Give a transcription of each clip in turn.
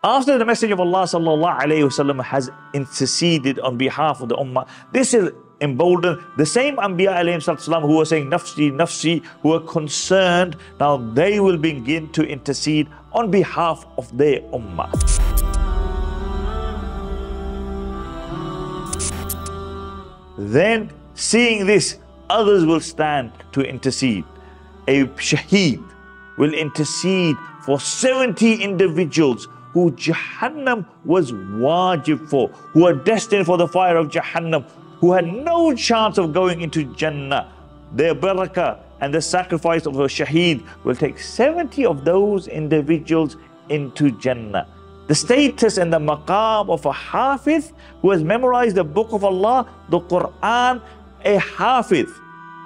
After the Messenger of Allah sallallahu alayhi wasallam has interceded on behalf of the ummah, this is emboldened the same Anbiya alayhi salam who were saying nafsi, nafsi, who are concerned, now they will begin to intercede on behalf of their ummah. Then, seeing this, others will stand to intercede. A shaheed will intercede for 70 individuals who Jahannam was wajib for, who are destined for the fire of Jahannam, who had no chance of going into Jannah. Their barakah and the sacrifice of a shaheed will take 70 of those individuals into Jannah. The status and the maqam of a hafiz who has memorized the book of Allah, the Quran, a hafiz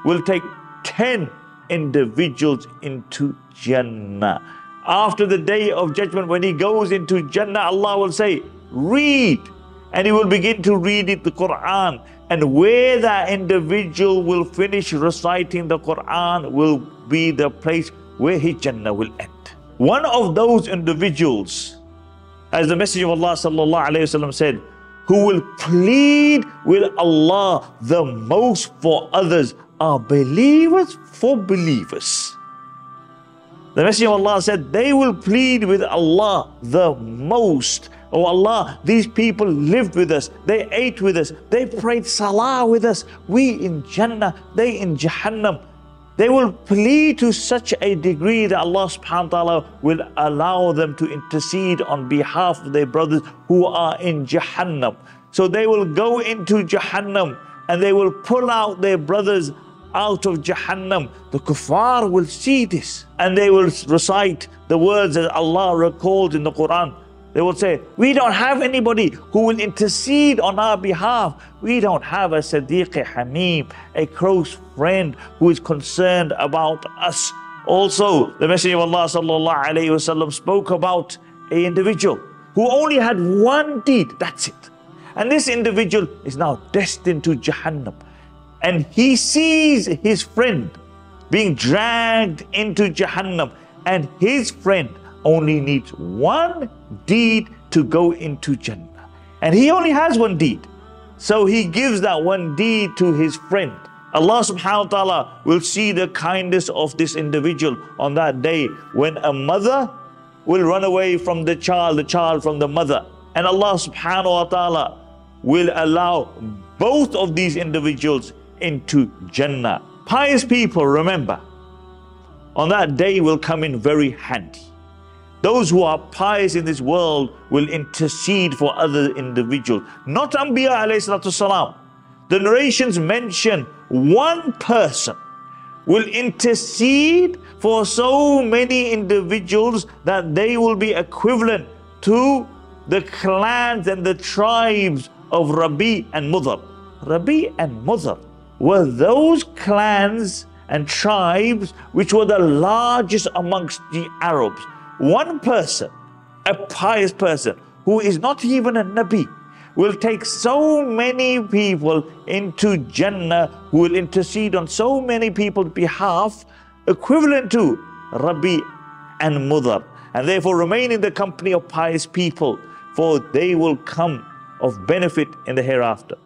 will take 10 individuals into Jannah. After the day of judgment, when he goes into Jannah, Allah will say, read. And he will begin to read it, the Quran. And where that individual will finish reciting the Quran will be the place where his Jannah will end. One of those individuals, as the Messenger of Allah sallallahu alayhi wasallam said, who will plead with Allah the most for others are believers for believers. The Messenger of Allah said, they will plead with Allah the most. Oh Allah, these people lived with us, they ate with us, they prayed salah with us, we in Jannah, they in Jahannam. They will plead to such a degree that Allah subhanahu wa ta'ala will allow them to intercede on behalf of their brothers who are in Jahannam. So they will go into Jahannam and they will pull out their brothers out of Jahannam. The kuffar will see this and they will recite the words that Allah recalls in the Quran. They will say, we don't have anybody who will intercede on our behalf. We don't have a Sadiq Hamim, a close friend who is concerned about us. Also, the Messenger of Allah sallallahu alayhi wasallam spoke about an individual who only had one deed, that's it. And this individual is now destined to Jahannam. And he sees his friend being dragged into Jahannam, and his friend only needs one deed to go into Jannah. And he only has one deed. So he gives that one deed to his friend. Allah subhanahu wa ta'ala will see the kindness of this individual on that day when a mother will run away from the child from the mother. And Allah subhanahu wa ta'ala will allow both of these individuals into Jannah. Pious people, remember, on that day will come in very handy. Those who are pious in this world will intercede for other individuals. Not Anbiya alayhi salatu salam. The narrations mention one person will intercede for so many individuals that they will be equivalent to the clans and the tribes of Rabi and Mudar. Rabi and Mudar were those clans and tribes which were the largest amongst the Arabs. One person, a pious person, who is not even a Nabi, will take so many people into Jannah, who will intercede on so many people's behalf, equivalent to Rabi and Mudar. And therefore remain in the company of pious people, for they will come of benefit in the hereafter.